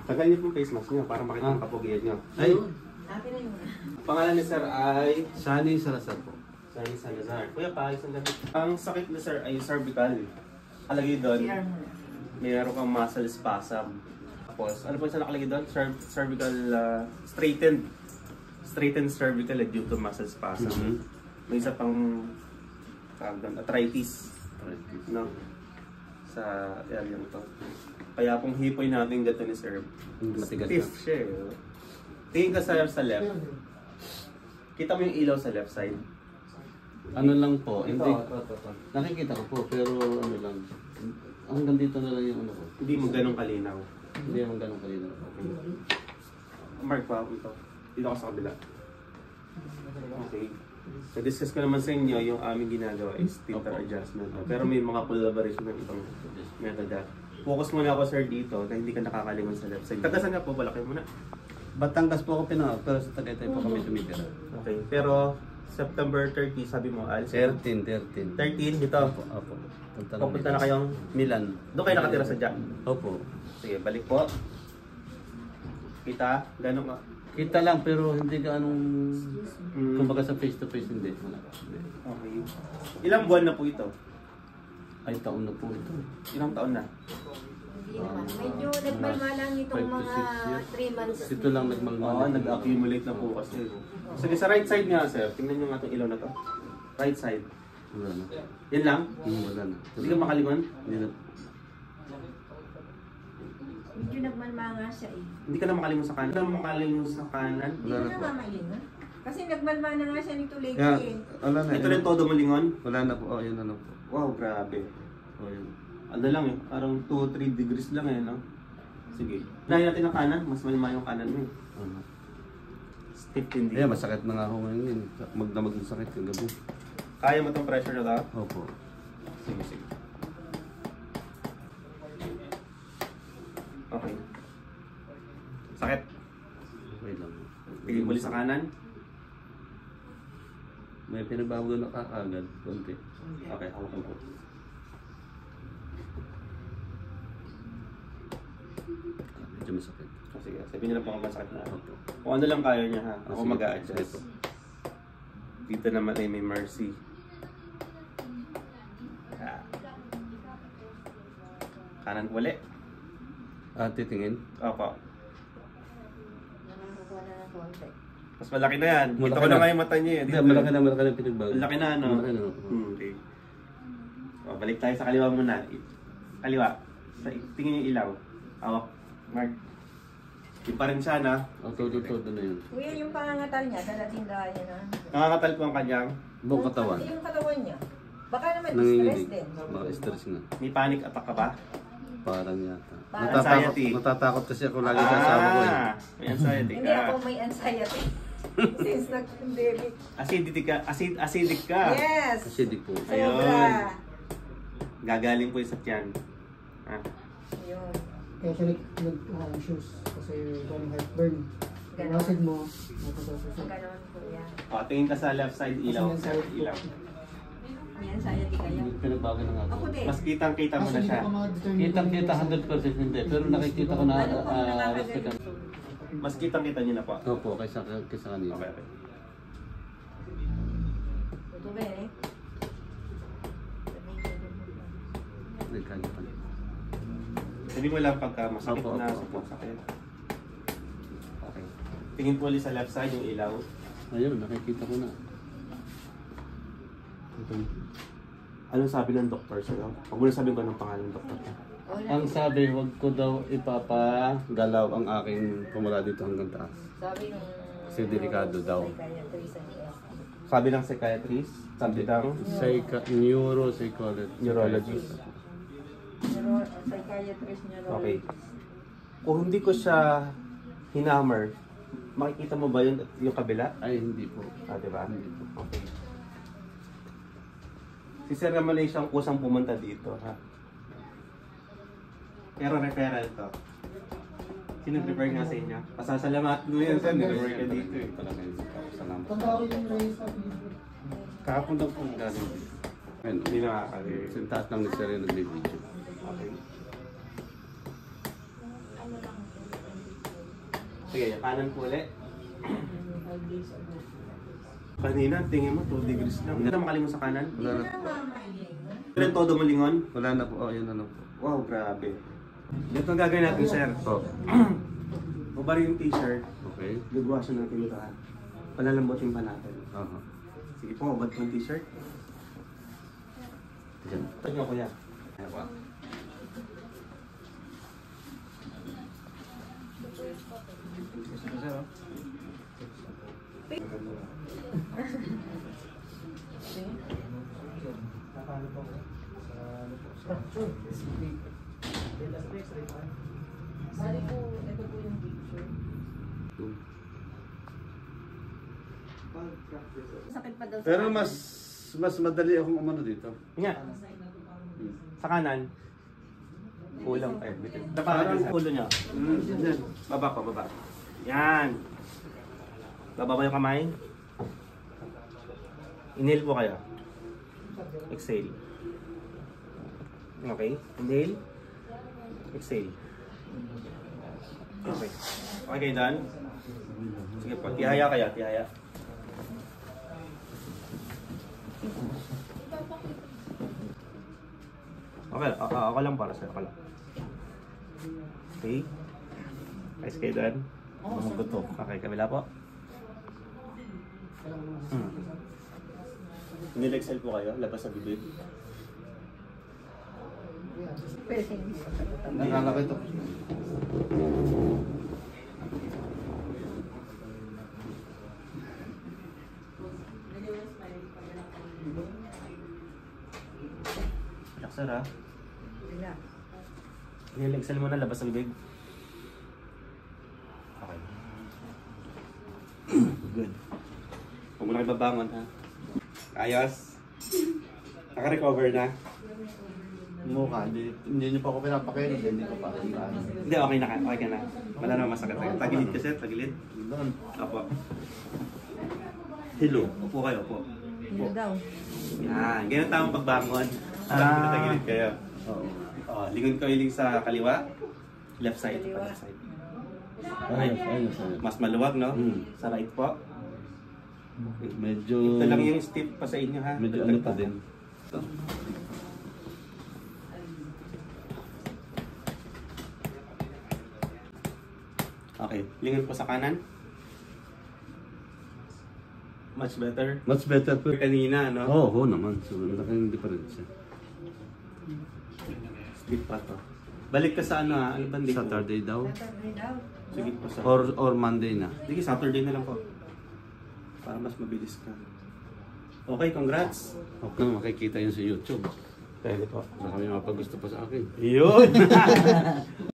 Tagal niyo pong face mask niyo para makita ang kapugian niyo. Ay, Akin na yun. Pangalan ni sir ay Sunny Salazar po. Sunny Salazar. Kuya, paayos ang gamit. Ang sakit ni sir ay cervical. Alagay doon, CR muna. mayroon kang muscle spasm. Tapos, ano po yung nakalagay doon? Cervical straightened. Straightened cervical due to muscle spasm. May isa pang arthritis. No? Sa area nito. Kaya kung hipoy natin dito ni sir, Matigas stiff na. siya. Tingin ka sa left. Kita mo yung ilaw sa left side. Ano lang po, Ito, hindi. ito. Nakikita ko po, pero ano lang. Hanggang dito na lang yung ano ko. Hindi mo ganun kalinaw. Hindi naman ganun kanina. Okay. Mark pa ito. Dito ako sa kabila. Okay. So discuss ko naman sa inyo yung aming ginagawa is filter adjustment. Pero may mga collaboration ng ibang method. Focus muna ako sir dito na hindi ka nakakalingon sa left side. Tagasan nga po, balaki muna. Batangas po ako pinanganak, pero sa Tagaytay po kami tumitira. Okay. Pero September 30, sabi mo, Al? 13. 13 dito. Opo. Papunta na kayong Milan. doon kayo nakatira sa Jack. Opo. Sige, balik po. Kita, gano'n ka? Kita lang, pero hindi ka anong... Kumbaga sa face to face, hindi. Wala. Hindi. Okay. Ilang buwan na po ito? Ay, taon na po ito. Ilang taon na? Hindi naman. Medyo nagmalma lang itong 5 to mga 6 years. 3 months. Ito lang nagmalmal. Oo, nag-accumulate na po kasi. Sige, sa right side nga, sir. Tingnan nyo nga itong ilaw na to. Right side. Wala na. Yan lang? Wala na. Hindi ka makalingon? Hindi na. Medyo nagmalma nga siya eh. Hindi ka na makalingon sa kanan? Hindi ka na makalingon sa kanan? Hindi Wala na na po. namamalingon. Kasi nagmalma na nga siya nito lately Kaya, eh. wala na. Ito rin todo malingon? Wala na po. Oh, yun na lang po. Wow, grabe. Oh, yun. Ano lang eh, parang 2-3 degrees lang eh, no? Sige. Dahil natin ang kanan, mas malima yung kanan mo eh. Ano? Stiff hindi. Kaya masakit na nga ako ngayon yun. Magdamag ng sakit yung gabi. Kaya mo itong pressure na to? Opo. Sige, sige. Okay. Sakit. Wait lang. Tingin muli sa kanan. May pinabago na kakagad. Konti. Okay, hawakan ko. Medyo masakit. Oh, sige, sabihin niyo na po kung masakit na. Opo. Kung ano lang kaya niya ha, ako Sige. mag-a-adjust. Sige po. Dito naman ay may mercy. Ah. Kanan uli. Titingin. Opo. Nakakuha na ng konti. Mas malaki na yan. Kita Malaki ko na na. nga yung mata niya eh. Hindi, Dito. malaki na pinagbago. Malaki na, no? Malaki na. Okay. O, balik tayo sa kaliwa muna. Kaliwa. Tingin yung ilaw. Hawak. Mark. Yung pa rin siya na. Todo na yun. Kuya, yung pangangatal niya, dalating dahil na. Nakakatal po ang kanyang. Buong katawan. Yung katawan niya. Baka naman stress Nanginginig. din. Baka stress nga. May panic attack ka ba? Parang yata. Parang anxiety. Natatakot kasi ako lagi sa asawa ko eh. May anxiety Hindi ako ka. may anxiety. Since nag-pandemic. Acidic ka. Yes! Kasi di po. Sobra. Gagaling po yung sa tiyan. Ah. Ayun. Kaya siya nag-shoes kasi yung heartburn. Ganon. Acid mo, mapapapasok. Ganon kuya. O, tingin ka sa left side ilaw. Kasi Sir, nasa- ilaw. May anxiety kaya. Pinagbago na nga Ako po. din. Mas kitang-kita mo Kasi na hindi siya. ko ma-determine Kitang-kita kung 100% hindi. Pero nakikita ko na Ano pang respect. nakakagaling? Mas kitang-kita niyo na po. Opo, kaysa kanina. Okay, okay. Ito ba eh? Nagkanya pa. Sabi mo lang pagka masakit Opo, na, opo, opo. sakit. Okay. Tingin po ulit sa left side yung ilaw. Ayun, nakikita ko na. Ito. Anong sabi ng doktor sa'yo? Huwag mo na sabihin ko anong pangalan ng doktor ka. Ang sabi, wag ko daw ipapagalaw ang aking pumula dito hanggang taas. Sabi nung... Kasi delikado daw. Sabi ng psychiatrist, sabi ng Neuropsychologist. neurologist. Psychiatrist niya. Okay. Kung hindi ko siya hinammer, makikita mo ba yung kabila? Ay, hindi po. Ah, diba? Hindi po. Okay. Si Sir Ramalay siyang kusang pumunta dito, ha? Pero referral to. Sino prepare nga sa inyo? Pasasalamat mo yan, Sir. Nag-work ka dito eh. Salamat. Tanda ko yung race sa video. Kahapon daw po galing. Ayun, Hindi nakakali. sintaas lang ni Sir yung nagbibideo. Okay. Sige, kanan po ulit. 5 days or not. Kanina, tingin mo 2 degrees lang. Hindi na makalingon sa kanan. Wala na. Ilan todo malingon? Wala na po. Oh, yun na lang po. Wow, grabe. Ito ang gagawin natin, sir. Oh. Bubari yung t-shirt. Okay. Gagwasan natin ito ha. Palalambutin pa natin. Aha. Sige po, ubad ko yung t-shirt. Diyan. Tag nyo kuya. Ayan po. Nakano po ako sa structure. Bali po, ito po yung picture. Sakit pa daw sa Pero mas madali akong umano dito. Nga. Sa kanan. Kulang pa. Parang ulo niya. Yan. Baba pa, baba. Yan. Baba mo yung kamay. Inhale po kayo. Exhale. Okay. Inhale. Exhale. Okay. Okay kayo done? Sige po. Tihaya kaya. Tihaya. Okay. Ako lang para sa'yo. Ako lang. Okay. Ayos kayo done? Mabuto. Okay. Kabila po. Nil-exhale po kayo. Labas sa bibig. Nakalaki ito. Relax sir ha. Relax. Nil-exhale muna. Labas sa bibig. Okay. Good. Huwag mo na kayo babangon ha. Ayos. Naka-recover na. Mukha. Hindi niyo pa ako pinapakain. Hindi ko pa rin. Hindi, okay na ka. Okay ka na. Wala naman masakit tayo. Tagilid kasi, tagilid. Doon. Apo. Hello. Upo kayo, upo. Hindi daw. Yan. Ganyan tamang pagbangon. Parang tagilid kayo. Oo. Lingon ko iling sa kaliwa. Left side. Kaliwa. Left side. Ayos, ayos, ayos. Mas maluwag, no? Hmm. Sa right po. Medyo... Ito lang yung stiff pa sa inyo, ha? Medyo ano pa din. Ito. Okay. Lingon po sa kanan. Much better. Much better po. Kanina, no? Oo, naman. So, laking difference. Stiff pa to. Balik ka sa ano, ha? Ano bang day? Saturday daw. Saturday daw. Sige po sa... Or Monday na. Sige, Saturday na lang po. Para mas mabilis ka. Okay, congrats. Okay, makikita yun sa YouTube. Pwede po. Baka may mapagusto pa sa akin. Yun!